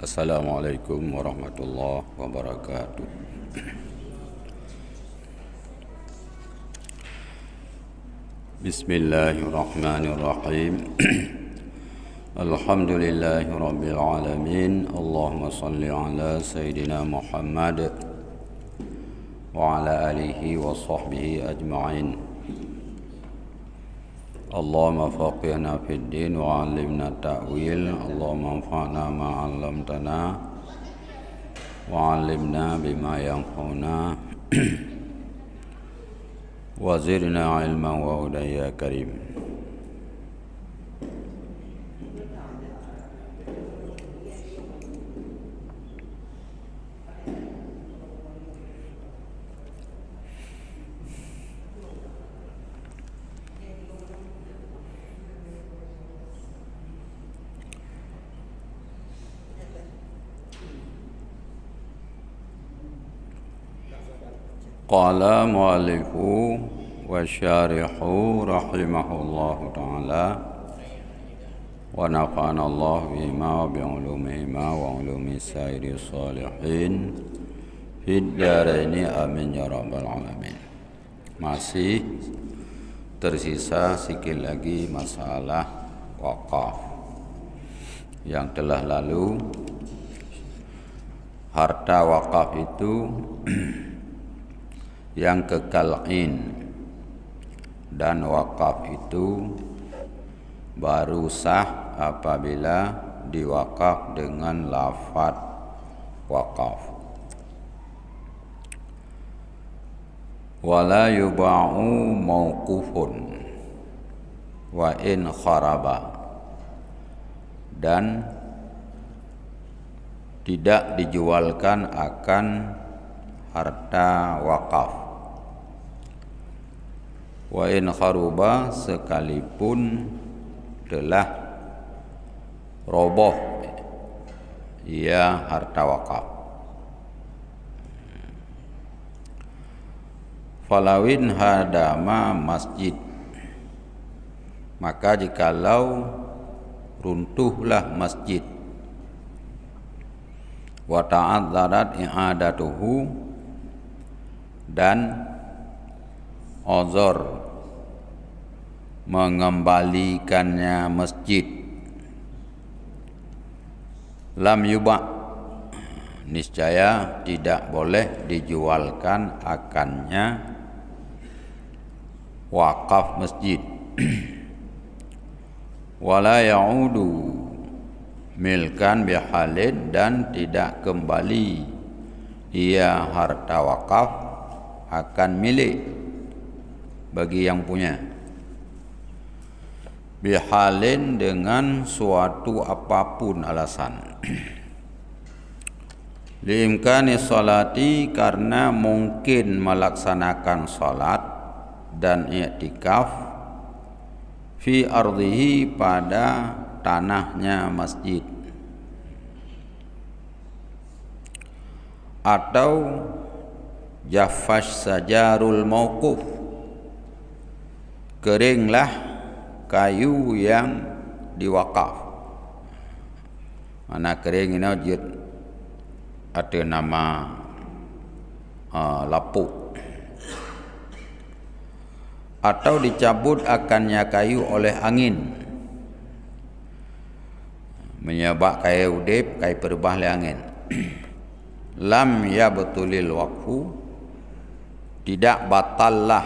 Assalamualaikum warahmatullahi wabarakatuh. Bismillahirrahmanirrahim. Alhamdulillahi rabbil alamin. Allahumma salli ala Sayyidina Muhammad wa ala alihi wa sahbihi ajma'in. Allahumma faqihna fid din wa 'allimna ta'wil. Allahumma anfa'na ma 'allamtana wa 'allimna bima yanfa'una wa zidna 'ilman wa hudan ya karim. Qala mu'allifu wa syarihu rahimahullahu ta'ala wa nafa'ana Allah bima wa bi'ulumihima wa ulumi sairi salihin fid daraini amin ya rabbal alamin. Masih tersisa sikit lagi masalah wakaf yang telah lalu. Harta wakaf itu yang kekal'in, dan wakaf itu baru sah apabila diwakaf dengan lafaz wakaf. Wala yuba'u mauqufun wa in kharaba, dan tidak dijualkan akan harta wakaf. Wa in kharuba, sekalipun telah roboh ia harta wakaf. Falawin hadama masjid, maka jikalau runtuhlah masjid, wa ta'adzarat i'adatuhu, dan ozor mengembalikannya masjid, lam yuba', niscaya tidak boleh dijualkan akannya wakaf masjid. Wala ya'udu milkan bihalin, dan tidak kembali ia harta wakaf akan milik bagi yang punya, bihalin, dengan suatu apapun alasan. Liimkani salati, karena mungkin melaksanakan salat dan i'tikaf, fi ardihi, pada tanahnya masjid, atau jaffash sajarul mauquf, keringlah kayu yang diwakaf. Mana kering ini ada nama lapuk, atau dicabut akannya kayu oleh angin, menyebab kayu udip, kayu perbah oleh angin. Lam yabtulil waqfu, tidak batallah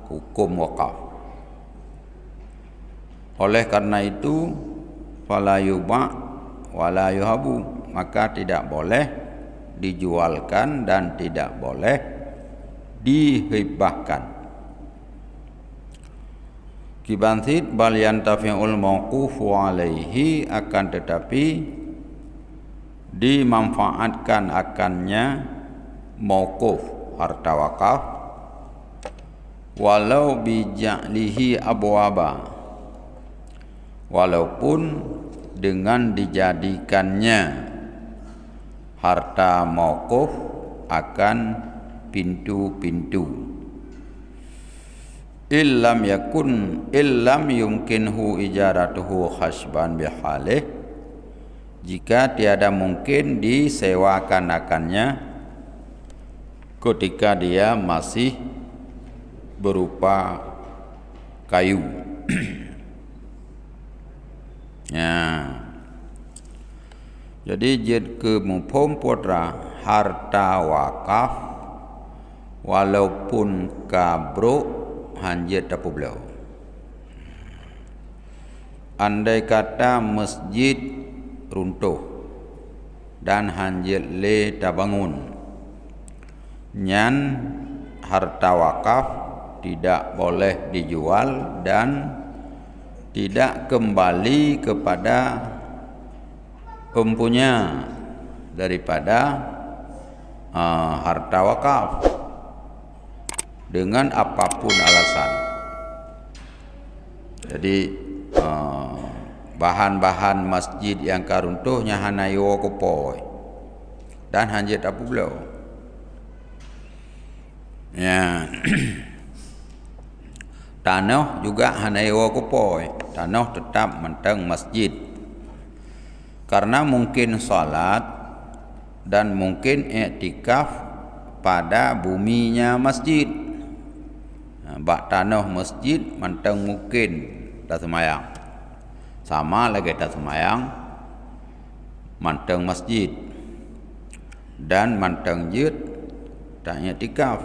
hukum wakaf. Oleh karena itu, fala yuba' wala yuhabu, maka tidak boleh dijualkan dan tidak boleh dihibahkan. Kibantit bal yantafi'ul mauqufu alaihi, akan tetapi dimanfaatkan akannya mauquf, harta wakaf, walau bija'lihi abwaba, walaupun dengan dijadikannya harta mauquf akan pintu-pintu. illam yumkinhu ijaratuhu khasban bihalih, jika tiada mungkin disewakan akannya ketika dia masih berupa kayu. Ya. Jadi jid ke mumpung putra harta wakaf walaupun kabruk hanjit tapu belau. Andai kata masjid runtuh dan hanjit le tak bangun, nyan harta wakaf tidak boleh dijual dan tidak kembali kepada pempunya daripada harta wakaf dengan apapun alasan. Jadi bahan-bahan masjid yang karuntuhnya hanayo kopoi dan hanjit apu belau. Ya. Tanah juga hanayo kopoi, tanah tetap mentang masjid. Karena mungkin salat dan mungkin iktikaf pada buminya masjid. Bak tanah masjid mantang mungkin tak semayang. Sama lagi tak semayang mantang masjid. Dan mantang jid tak iktikaf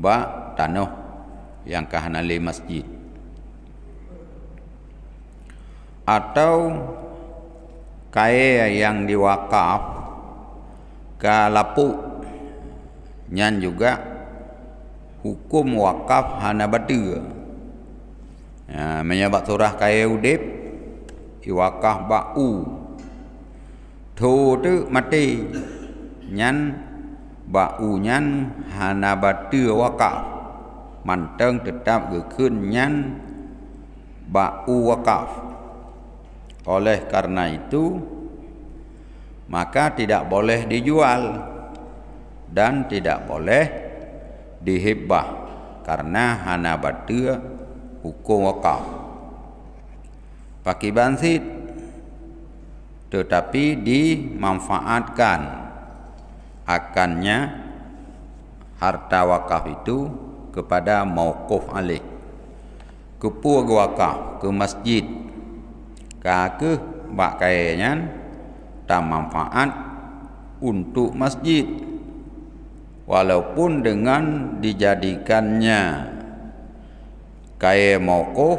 bak tanah yang kahanali masjid. Atau kaya yang diwakaf ke lapuk, nyan juga hukum wakaf hana batu. Ya, menyebab surah kaya udip iwakaf ba'u tu tu mati, nyan ba'u nyan hana batu wakaf manteng tetap gekun nyan ba'u wakaf. Oleh karena itu maka tidak boleh dijual dan tidak boleh dihibah karena hana batu hukum wakaf. Pakai bansit tetapi dimanfaatkan akannya harta wakaf itu kepada mauquf alaih, ke wakaf, ke masjid, ke bak kayanya tak manfaat untuk masjid walaupun dengan dijadikannya kaya mauquf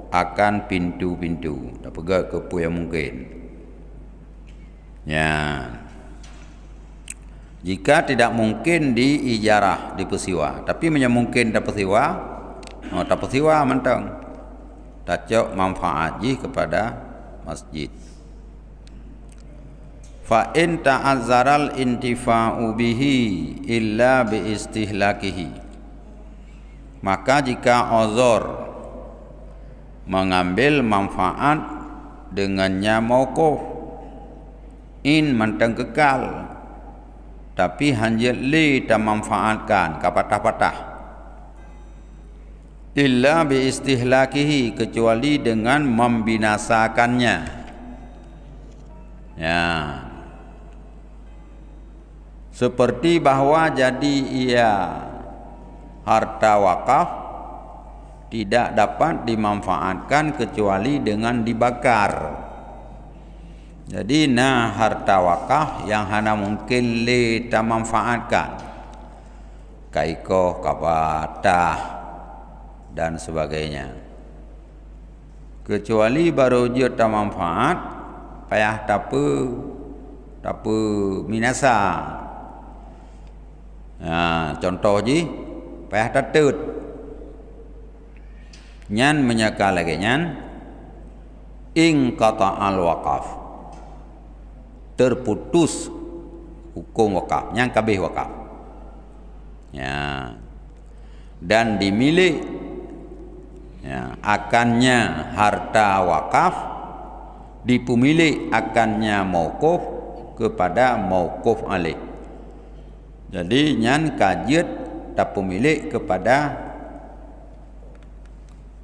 akan pintu-pintu tak pegang ke yang mungkin. Ya. Jika tidak mungkin diijarah, dipersewa, tapi mungkin tak persewa, tak persewa mentang tak cok manfaat ji kepada masjid. Fa in ta'azzaral intifa'u bihi illa bi istihlakihi, maka jika uzur mengambil manfaat dengannya mauquf in mentang kekal tapi hanjit li tak manfaatkan kapatah-patah illa bi istihlakihi, kecuali dengan membinasakannya. Ya. Seperti bahwa jadi ia harta wakaf tidak dapat dimanfaatkan kecuali dengan dibakar. Jadi harta wakaf yang hana mungkin le tak manfaatkan, kaiko, kabatah dan sebagainya, kecuali baru dia tak manfaat payah tapu minasa. Contoh ji payah tatut nyan menyaka lagi nyan ing kata al wakaf, terputus hukum wakaf, nyan kabeh wakaf. Ya. Dan dimilik akannya harta wakaf, dipemilik akannya mauquf kepada mauquf alaih. Jadi nyan kajiat tak pemilik kepada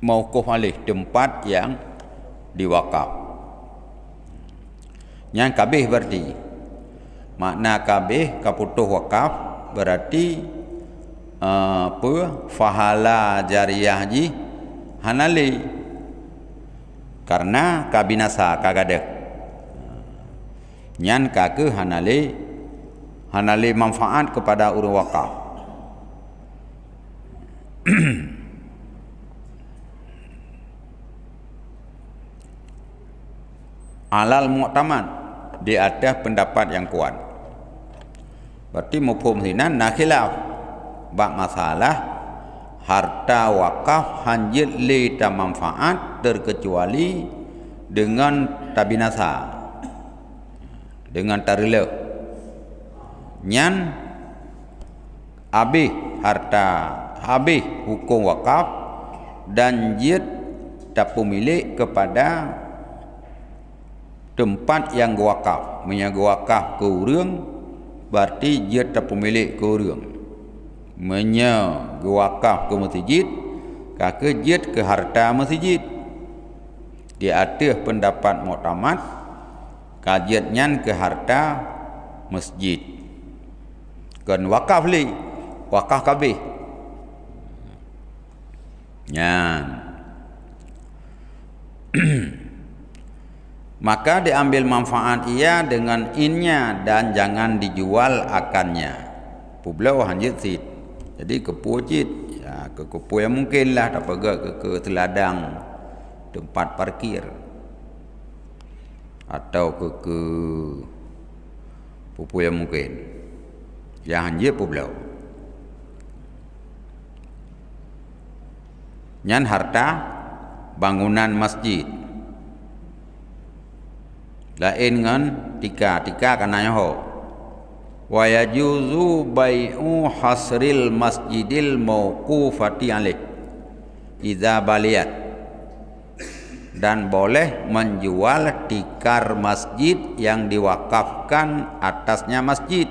mauquf alih, tempat yang diwakaf. Yang kabeh berarti makna kabeh kaputuh wakaf berarti fahala jariyah ji hanali karena kabinasa kagada nyan kake hanali manfaat kepada urang wakaf. Alal mu'tamad, di atas pendapat yang kuat. Berarti mufhum sinan na khilaf bab masalah harta wakaf hanjit li ta manfaat terkecuali dengan tabinasa, dengan tarila nyan habis harta, habis hukum wakaf dan jid tak pemilik kepada tempat yang wakaf. Menyaga wakaf ke urang berarti dia tak pemilik ke urang. Menyaga wakaf ke masjid kake jid ke harta masjid. Di atas pendapat muktamad kajian ke harta masjid. Kan wakaf li, wakaf kabeh. Nyan. Maka diambil manfaat ia dengan innya dan jangan dijual akannya. Publau hanjit sit. Jadi kepu cit, ya ke kepu yang mungkin lah tak pergi ke teladang tempat parkir atau ke pupu yang mungkin. Yang hanjit publau. Nyan harta bangunan masjid. Lain dengan tika kana nyaho wa yajuzu bai'u hasril masjidil mauqufati alaih idza baliyat, dan boleh menjual tikar masjid yang diwakafkan atasnya masjid,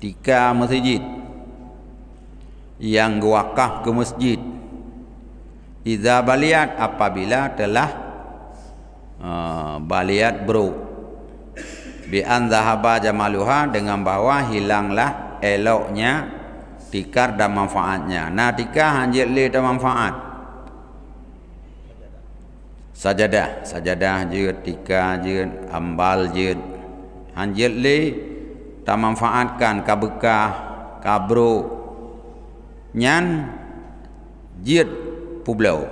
tika masjid yang diwakaf ke masjid idza baliyat, apabila telah baliyat bro bi an zahaba jamaluha, dengan bahwa hilanglah eloknya tikar dan manfaatnya. Nah tikar hanjit li dan manfaat sajadah je, tikar je, ambal je hanjit li tak manfaatkan kabekah kabro nyan jid publau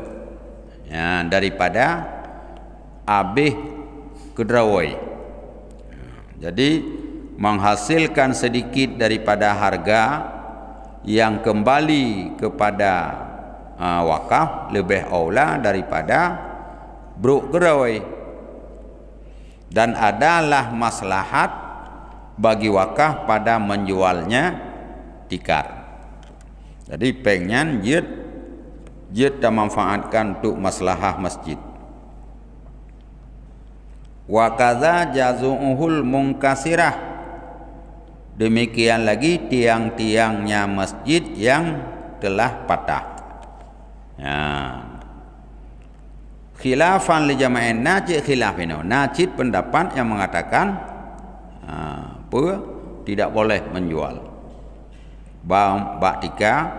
ya, daripada habis kedrawai. Jadi menghasilkan sedikit daripada harga yang kembali kepada wakaf lebih aula daripada bruk kedrawai. Dan adalah maslahat bagi wakaf pada menjualnya tikar. Jadi pengen jid tak manfaatkan untuk maslahah masjid. Wa kadza jazu'uhul munkasirah, demikian lagi tiang-tiangnya masjid yang telah patah. Ya. Khilafan li jama'in najid khilafino. Najid pendapat yang mengatakan tidak boleh menjual bak tika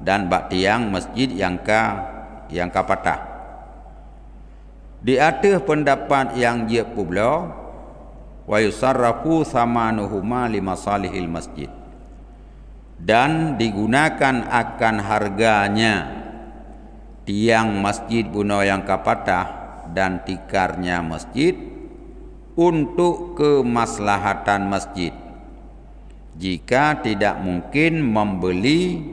dan bak tiang masjid yang patah. Di atas pendapat yang dia publau wa yusarrafu samanuhuma limasalihil masjid, dan digunakan akan harganya tiang masjid buno yang kapatah dan tikarnya masjid untuk kemaslahatan masjid jika tidak mungkin membeli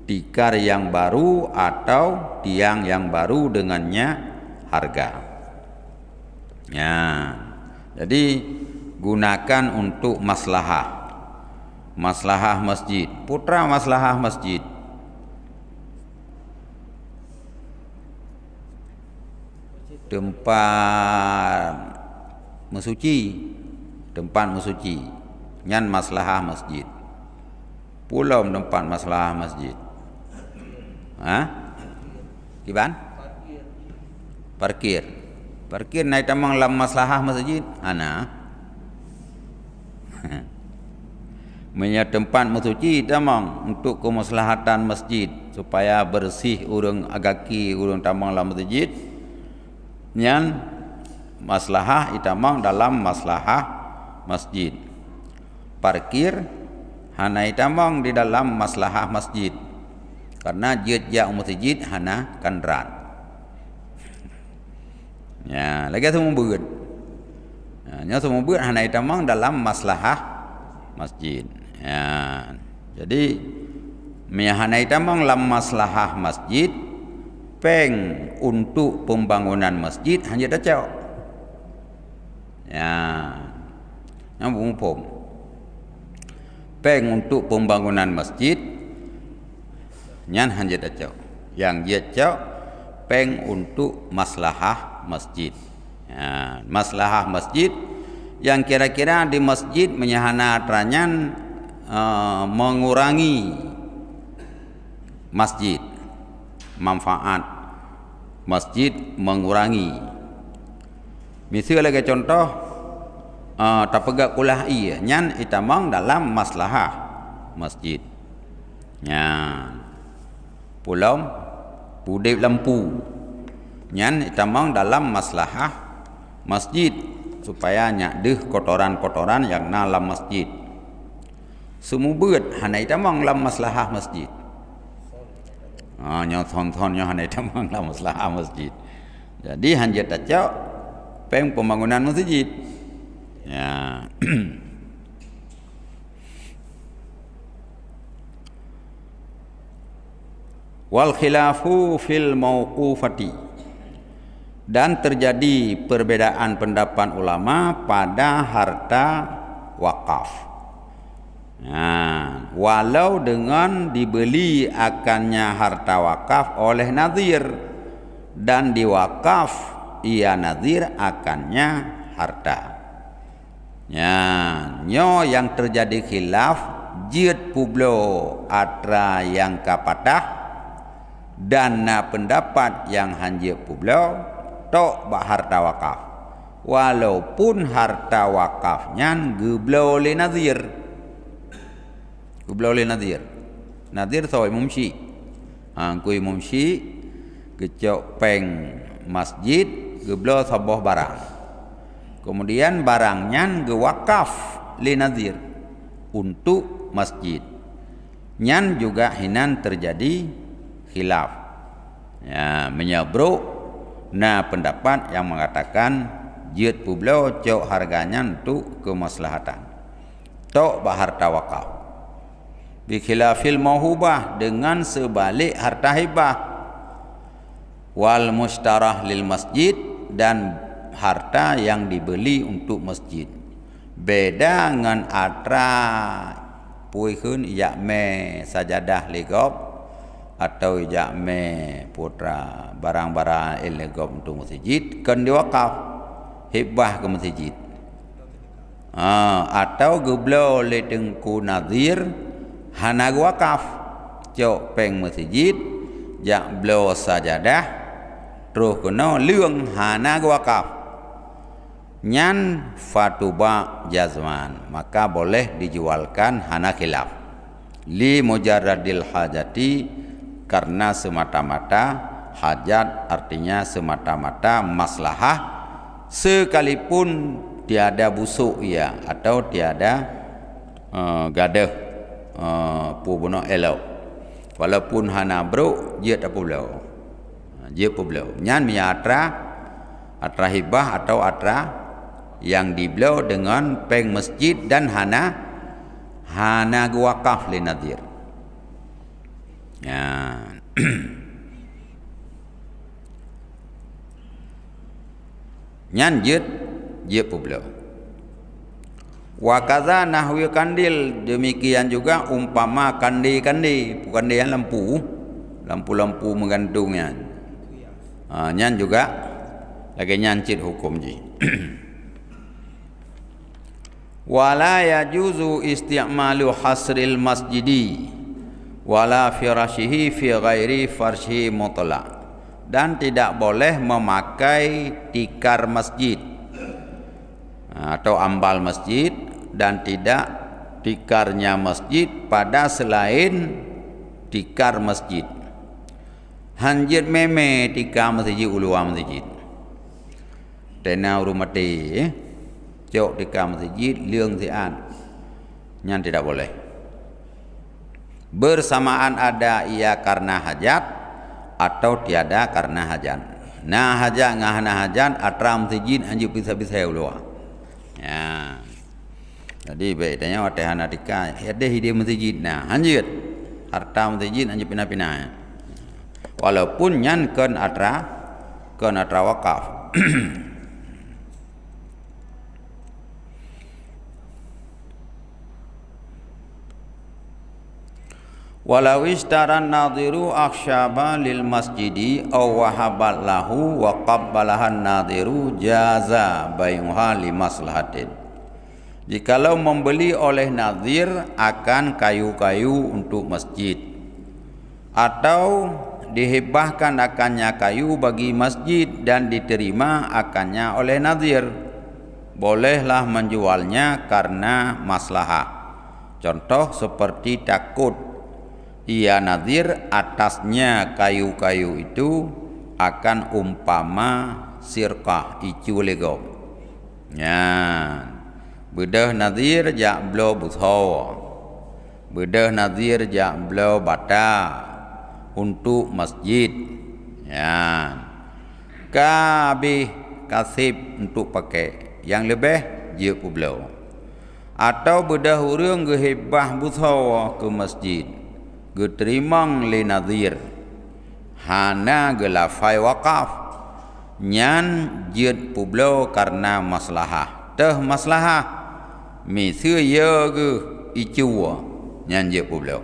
tikar yang baru atau tiang yang baru dengannya harga. Ya, jadi gunakan untuk maslahah masjid, putra maslahah masjid. Tempat mesuci, nyan maslahah masjid. Pulau tempat maslahah masjid. Kiban? Parkir. Parkir naik tamang lam maslahah masjid. Ana. Menya tempat masjid tamang untuk kemaslahatan masjid supaya bersih urang agaki urang tamang lam masjid. Nyan maslahah itamang dalam maslahah masjid. Parkir hana itamang di dalam maslahah masjid. Karena jia masjid hana kendaraan. Ya, lagi semua beut. Ya, semua beut hana itamang dalam maslahah masjid. Ya. Jadi hana itamang dalam maslahah masjid peng untuk pembangunan masjid hanya dacau. Ya. Yang umum. Peng untuk pembangunan masjid nyan hanya dacau. Yang dia cau peng untuk maslahah masjid. Ya, maslahah masjid yang kira-kira di masjid menyahana teranyan mengurangi masjid, manfaat masjid mengurangi. Misalnya lagi contoh tapegak kulah iya nyan itamang dalam maslahah masjid. Nyan pulau pudip lampu nyan itamang dalam maslahah masjid supaya nyadeh kotoran-kotoran yang dalam masjid. Semua beut hana itamang dalam maslahah masjid. Nya thon-thonnya hana itamang dalam maslahah masjid. Jadi hanya tacau peng pembangunan masjid. Ya. Wal khilafu fil mauqufati, dan terjadi perbedaan pendapat ulama pada harta wakaf. Nah, walau dengan dibeli akannya harta wakaf oleh nazir dan diwakaf ia nazir akannya harta. Ya, nyo yang terjadi khilaf jid publo atra yang kapatah dan pendapat yang hanya publau tok bak harta wakaf walaupun harta wakafnya geblau le nazir nazir sawai mumsi kui mumsi kecok peng masjid geblau sabah barang kemudian barangnya gewakaf le nazir untuk masjid nyan juga hinan terjadi khilaf. Ya, menyabruk pendapat yang mengatakan jid publau cok harganya untuk kemaslahatan. Tok bah harta wakaf. Bi khilafil mauhubah dengan sebalik harta hibah. Wal mustarah lil masjid dan harta yang dibeli untuk masjid. Beda dengan atra puihun yakme sajadah legop atau jakme putra barang-barang ilegal untuk masjid kan diwakaf hibah ke masjid atau geblau le dengku nazir hana wakaf cok peng masjid jak blau sajadah terus kena leung hana wakaf nyan fatuba jazman maka boleh dijualkan hana khilaf li mujarradil hajati karena semata-mata hajat artinya semata-mata maslahah sekalipun tiada busuk ya atau tiada gadah pubuno elok walaupun hana bro dia tak pulau nyan miatra atra hibah atau atra yang diblau dengan peng masjid dan hana wakaf li nadir. Ya. Nyan jid publau. Wa kaza nahwi kandil demikian juga umpama kandi-kandi bukan dia lampu menggantungnya. Nyan juga lagi nyancit hukum ji. Wala yajuzu isti'malu hasril masjidi wala firashihi fi ghairi farshihi mutlaq dan tidak boleh memakai tikar masjid atau ambal masjid, dan tidak tikarnya masjid pada selain tikar masjid. Hanjit meme tikar masjid uluan masjid. Tena urumati jauh tikar masjid liang sian. Yang tidak boleh. Bersamaan ada ia karena hajat atau tiada karena hajat. Nah hajat ngahana hajat atram masjid anjut bisa-bisa uluan. Ya. Jadi bedanya watehana tika ada hide masjid nah anjut harta masjid anjut pina-pina. Walaupun nyan kan atra wakaf. Walau istaran nadiru aksyaba lil masjidi aw wahabat lahu wa qabbalahan nadiru jaza bayuha li maslahatin. Jikalau membeli oleh nadir akan kayu-kayu untuk masjid atau dihibahkan akannya kayu bagi masjid dan diterima akannya oleh nadir, bolehlah menjualnya karena maslahah. Contoh seperti takut ia nadir atasnya kayu-kayu itu akan umpama sirkah icu lego. Ya, bedah nadir jak blo butho, bedah nadir jak blo bata untuk masjid. Ya, kabeh kasib untuk pakai, yang lebih je blo. Atau bedah urang gehebah butho ke masjid. Geterimang le nadir hana gelafai wakaf nyan jid publo karena maslahah teh maslahah misu ye ge icuwa nyan jid publo.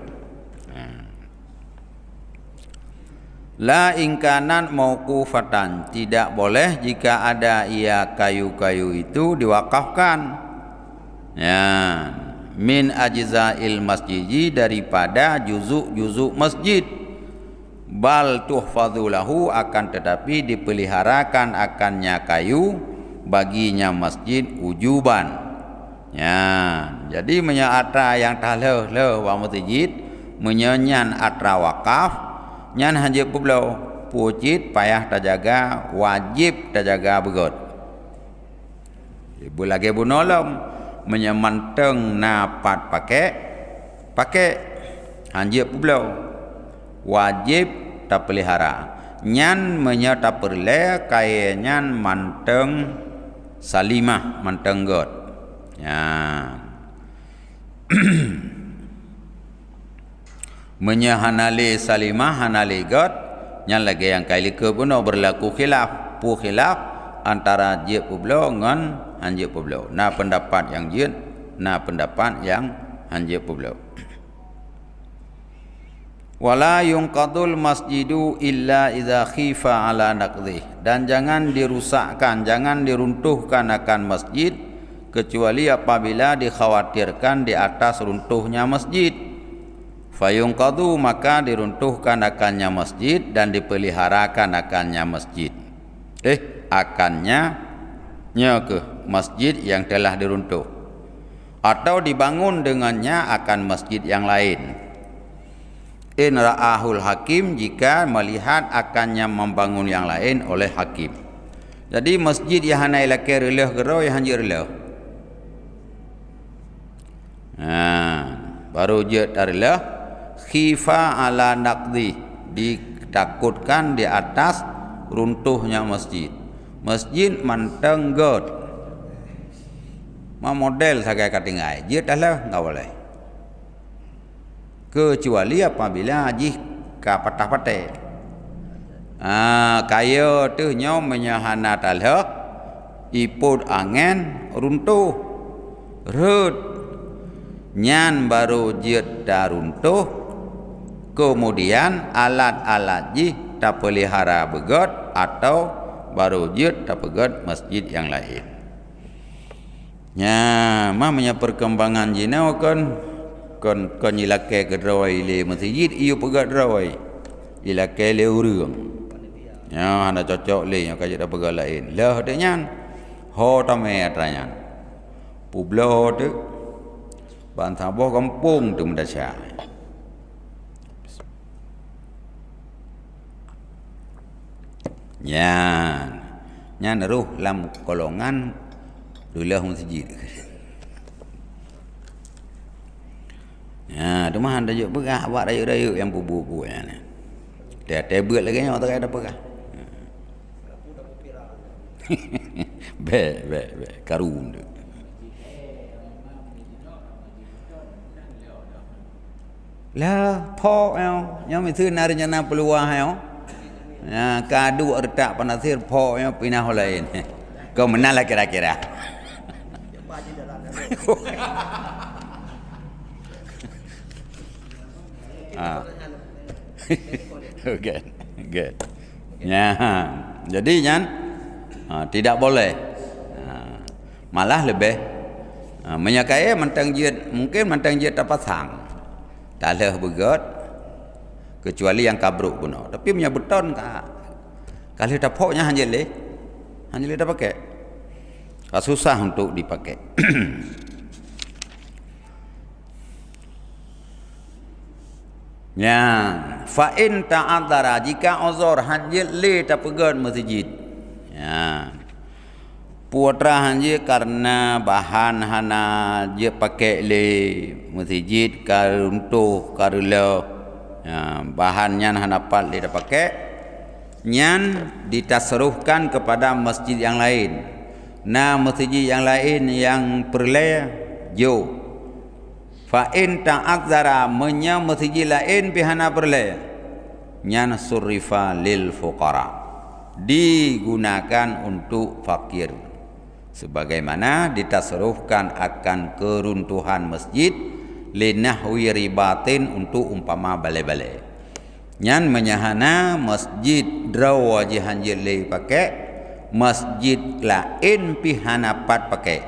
La ingkanan mauqufatan, tidak boleh jika ada ia kayu-kayu itu diwakafkan. Ya, min ajza'il masjidi, daripada juzuk-juzuk masjid. Bal tuhfadhu lahu, akan tetapi dipeliharakan akannya kayu baginya masjid ujuban. Ya, jadi menyatra yang tahleh wa masjid menyanyan atra wakaf nyan hanje publau pucit payah terjaga, wajib terjaga begot. Ibu lagi bunolom menyemanteng napat pakai hanjir publau wajib tak pelihara nyan menyata perle kaya nyan manteng salimah manteng god ya. Menyahanali salimah hanali god nyan lagi yang kali ke puno berlaku khilaf antara jid publau dengan hanjir publau. Nah pendapat yang jid, nah pendapat yang hanjir publau. Wala yunqadul masjidu illa idza khifa ala naqdih, dan jangan dirusakkan, jangan diruntuhkan akan masjid kecuali apabila dikhawatirkan di atas runtuhnya masjid. Fayunqadu, maka diruntuhkan akannya masjid dan dipeliharakan akannya masjid. Akannya ke masjid yang telah diruntuh, atau dibangun dengannya akan masjid yang lain. In ra'ahul hakim, jika melihat akannya membangun yang lain oleh hakim. Jadi masjid yang hanai laki releh gerau yang hanjir releh. Baru je releh khifa ala naqdi, ditakutkan di atas runtuhnya masjid. Masjid manteng god ma model sagai katingai je dah enggak boleh, kecuali apabila jika patah-patah. Kaya tu nyo menyahana talha iput angin runtuh rut nyan baru jid dah runtuh, kemudian alat-alat ji tak pelihara begot, atau baru jid tak pegot masjid yang lain. Ya, mamanya perkembangan jinau kan ilake ke drawai le masjid iyo pegat drawai ilake le urang Ya anda cocok le yang kaya dah pegang lain. Lah de nyan. Ho ta me atranyan. Publo tu bantah boh kampung tu mendasya. Nyan ruh lam kolongan dulah masjid. Ya, tu mah anda juk pegah buat dayuk-dayuk yang bubu-bubu ni. Dia tebel lagi nyok tak ada pegah. Be karun tu. Lah po yang mesti narnya peluang yo. Ya, kadu retak panasir po yo pindah lain. Kau menal lah kira-kira. Good. Ya, jadi nyan tidak boleh. Malah lebih menyakai mantang jid, mungkin mantang jid dapat sang. Tak leh begot kecuali yang kabruk pun. Tapi punya beton kalau dapoknya hanya dah pakai. Susah untuk dipakai. Ya, fa in ta'adzara jika uzur hanjil le tak pegon masjid. Ya. Putra hanjil karena bahan hana je pakai le masjid karuntuh karula. Ya, bahannya hana pat le tak pakai. Nyan ditasruhkan kepada masjid yang lain. Nah, masjid yang lain yang perle jo. Fa in ta'adzara menya masjid lain pihana perle nyan surifa lil fuqara digunakan untuk fakir sebagaimana ditasarufkan akan keruntuhan masjid linahwi ribatin untuk umpama balai-balai nyan menyahana masjid draw wajihan jeli pakai masjid lain pihana pat pakai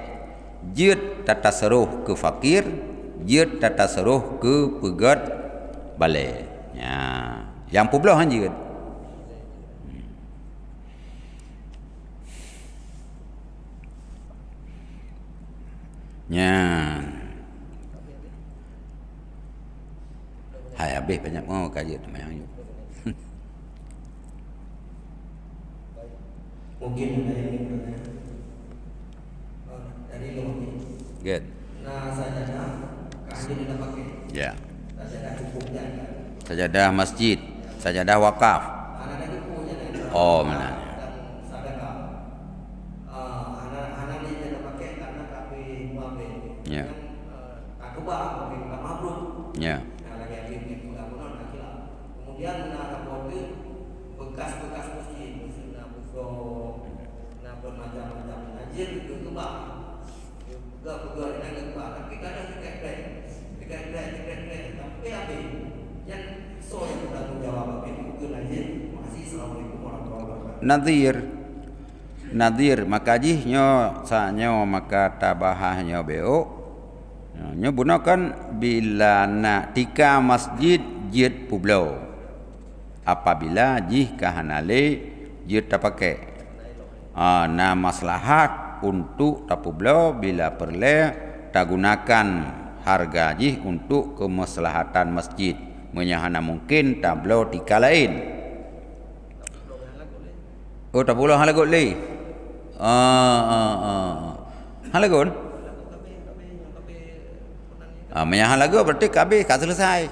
jid tatasaruf ke fakir jid tata seruh ke pegat balai. Ya, yang publah hanjid. Ya. Hai habis banyak mau kaji teman yang. Mungkin dari Lomi. Good. Nah, sajadah kaji tidak pakai. Ya. Sajadah cukupnya. Sajadah masjid, sajadah wakaf. Anak cukupnya. Oh, mana? Sajadah. Anak ini tidak pakai karena kami muabe. Ya. Kakuba, kami mabrur. Ya. Nah, lagi itu enggak benar kakilah. Kemudian nak bote bekas-bekas masjid, nah busuk, nah bermacam-macam najis itu bah. Juga dengan Pak, tapi kadang tiket tapi apa yang so yang bertanggung jawab itu ke najis masih assalamualaikum warahmatullahi wabarakatuh. Nadir makajihnya sanyo maka tabahahnya beo nya gunakan bila nak tika masjid jid publau apabila jih kahanale jid tak pakai na maslahat untuk tapublau bila perle tak gunakan harga jih untuk kemaslahatan masjid menyahana mungkin tablau tika lain. Oh tapublau halagot le. Halagon. Menyahan lagu berarti kabeh ka selesai.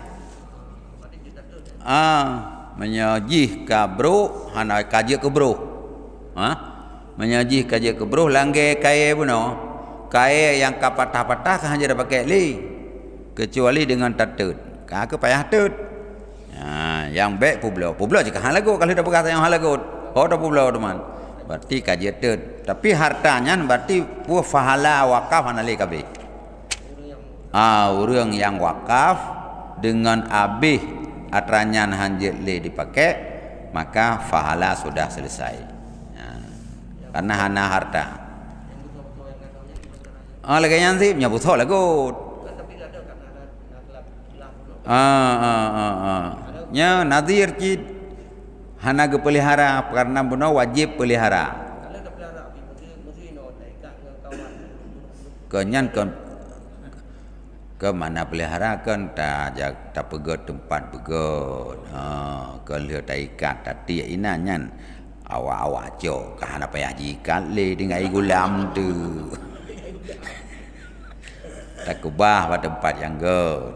Menyajih ka bro hana kaji ke bro. Menyajih kaji ke bro langge kaya buno. Kaya yang ka patah-patah ka hanya dah pakai li. Kecuali dengan tatut. Ka ke payah tut. Yang baik publau. Publau jika halago kalau dah pegang yang halago. Oh dah publau teman. Berarti kaji tut. Tapi hartanya berarti puah fahala wakaf hana li kabeh. Orang yang wakaf dengan abih atranyan hanjit le dipakai maka fahala sudah selesai karena hana harta lagi yang sih punya betul lagu nya nadir kid hana ge pelihara karena benar wajib pelihara. Kalau dah pelihara api mesti no ikat dengan kawan. Kenyan ke mana pelihara kan tak pegot tempat pegot. Ke lihat ikat tadi inanyan awak-awak cok kahana payah jikat le dengan gulam tu. Tak kubah pada tempat yang god.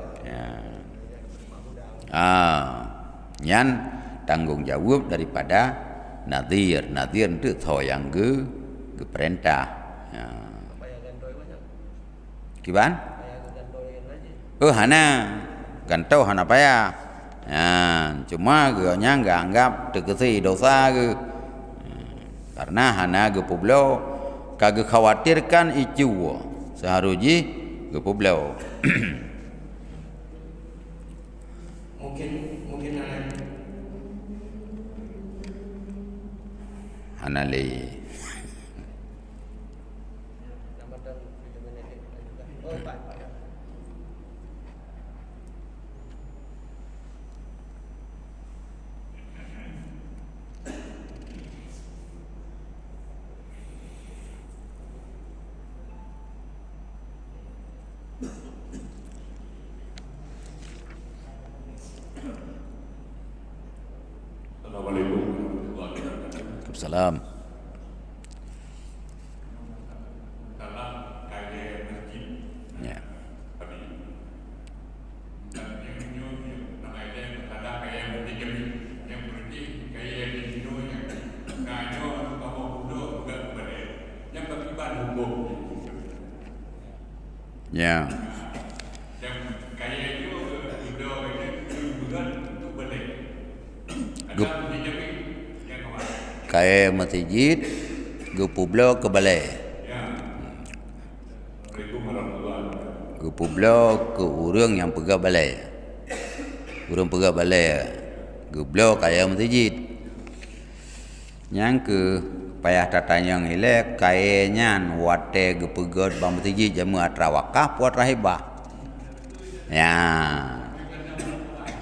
Nyan tanggung jawab daripada nadir. Nadir itu tho yang ge perintah. Kiban? Hana gantau hana payah. Cuma ganya enggak anggap terkesi dosa ge. Karena hana ge publo kagak khawatirkan itu seharusnya ge publo. Mungkin hana le. Assalamualaikum warahmatullahi wabarakatuh. Salam. Karena kaya masjid Ya. tadi dan yang namanya ada kaya masjid yang berarti kaya di sini yang kaya bawa kuda juga kepada yang beribadah hukum. Ya. Yang kaya itu kuda itu bukan untuk balik. Ada masjid yang kemarin. Kaya masjid ge publo ke balai. Ya. Assalamualaikum warahmatullahi wabarakatuh. Ge publo ke urang yang pegah balai. Urang pegah balai. Ge blo kaya masjid. Yang ke payah tatanyang ile kayenyan wate ge pegot bang masjid jamu atra wakaf puat rahibah. Ya.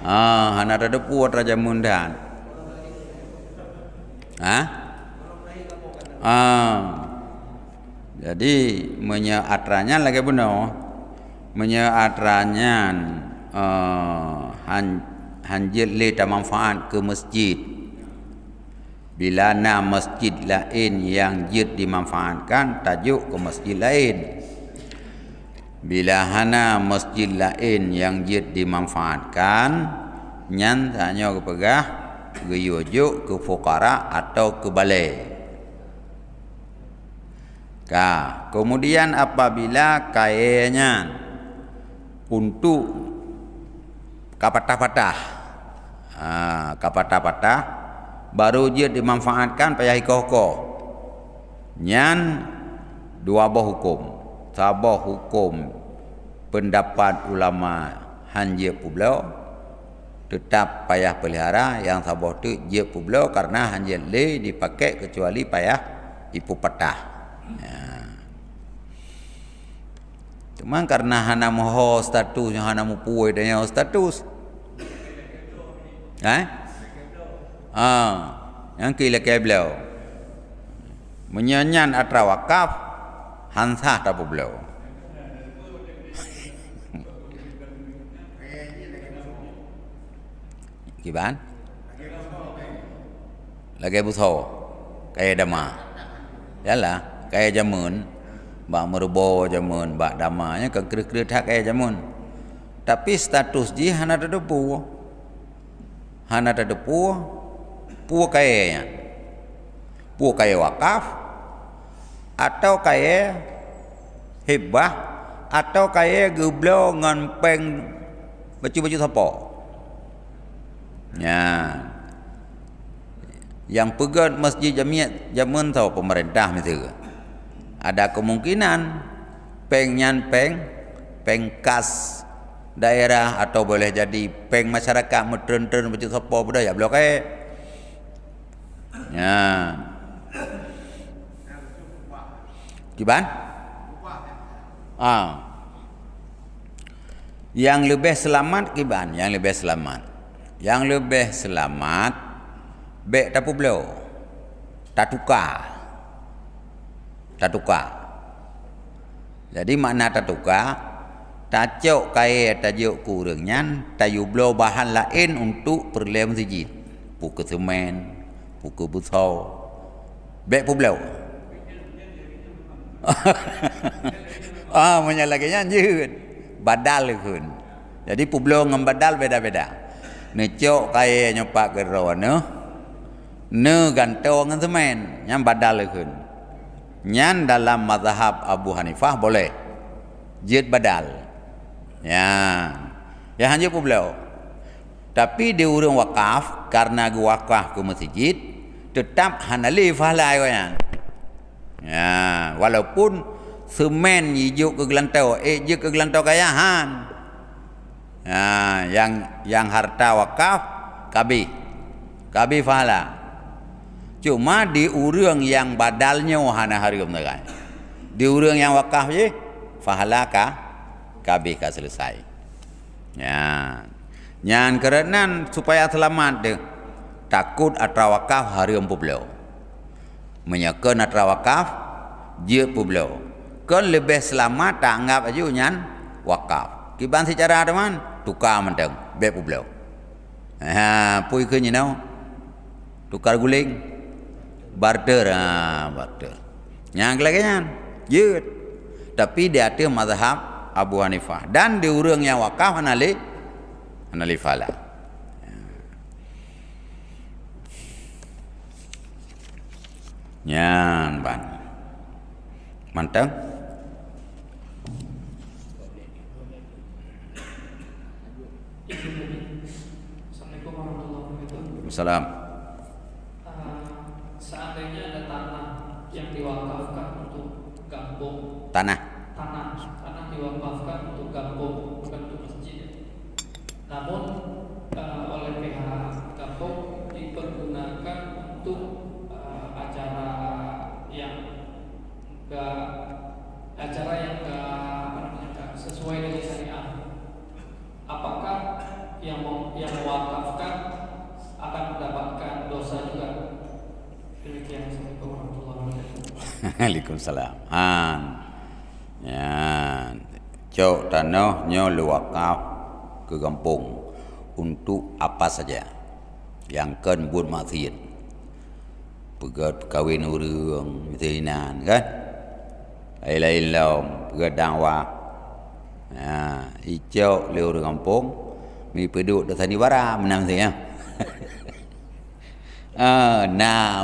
Hana ada puat raja mundan. Jadi menyeatranya lagi benar. Menyeatranya hanjil le tak manfaat ke masjid. Bila na masjid lain yang jid dimanfaatkan tajuk ke masjid lain. Bila hana masjid lain yang jid dimanfaatkan nyan tanya ke pegah ke yujuk ke fukara atau ke balai. Kemudian apabila kayanya untuk kapatah-patah, kapatah-patah baru dia dimanfaatkan payah ikoh-ikoh. Nyan dua buah hukum. Sabah hukum pendapat ulama hanjir publau tetap payah pelihara, yang sabah tu je publau karena hanjir le dipakai kecuali payah ipu patah. Cuma karena hana moho status yang hana mupuai dan yang status. Yang kila beliau menyanyan atra wakaf hansah tak beliau. Kiban? Lagi buso kaya dama. Yalah, kaya jamun. Bak merubo jamun, bak damanya ke kira-kira tak kaya jamun. Tapi status ji hana ada debu. Hana ada debu. Pu kayanya. Pu kaya wakaf atau kaya hibah atau kaya geblo ngan peng baju-baju sapo. Ya. Yang pegat masjid jamiat jamun tahu pemerintah misalnya. Ada kemungkinan peng kas daerah atau boleh jadi peng masyarakat metren-tren baju sapo budaya blok ya. Kiban? Yang lebih selamat kiban, yang lebih selamat. Yang lebih selamat Bek tapu beliau. Tak tukar. Jadi makna tak tukar, tak cok kaya tajuk kurang nyan, tayu beliau bahan lain untuk perlem masjid. Pukul semen, pukul busau. Bek pu beliau. Menyalakannya je. Badal kun. Jadi pu beliau dengan badal beda-beda. Necok kaya nyopak gero ne gantau dengan semen, yang badal kun. Nyan dalam mazhab Abu Hanifah boleh. Jid badal. Ya. Ya hanya pu beliau. Tapi di urang wakaf karena wakaf ke masjid tetap hanali fahlai kan. Ya, walaupun semen hijau ke gelantau, je ke gelantau kayahan. Ya, yang harta wakaf kabi fahala. Cuma di urang yang badalnya wahana hari umnagai. Di urang yang wakaf je fahala kabi selesai. Ya. Nyan kerenan supaya selamat deh. Takut atra wakaf hari empu beliau. Menyakan atra wakaf je pu beliau. Kan lebih selamat tak anggap aja nyan wakaf. Kiban secara teman tukar menteng be pu beliau. Pui ke nyinau. Tukar guling. Barter. Yang lagi nyan. Je. Tapi dia ada mazhab Abu Hanifah dan di urang yang wakaf hanali fala. Nyan ban. Mantap. Assalamualaikum warahmatullahi wabarakatuh. Salam. Seandainya ada tanah yang diwakafkan untuk kampung, Tanah diwakafkan untuk kampung, bukan untuk masjid. Namun oleh pihak kampung dipergunakan untuk acara yang enggak sesuai dengan syariat. Apakah yang mewakafkan akan mendapatkan dosa juga? Demikian. Assalamualaikum warahmatullahi wabarakatuh. Waalaikumsalam. Ya. Cok tanah nyo wakaf ke kampung untuk apa saja. Yang kan buat maksiat. Pegat kawin urang, misalnya kan? Lain-lain laum, pegat dakwah. Ya, icok le urang kampung, mi peduk dak sani bara menang saya.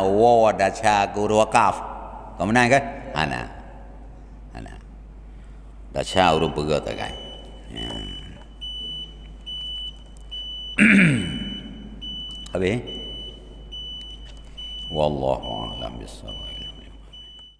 Wada cha guru wakaf. Kau menang kan? Ana. Dah cha urang pegat tak kan? Ya. Habis? Wallahu a'lam bishawab.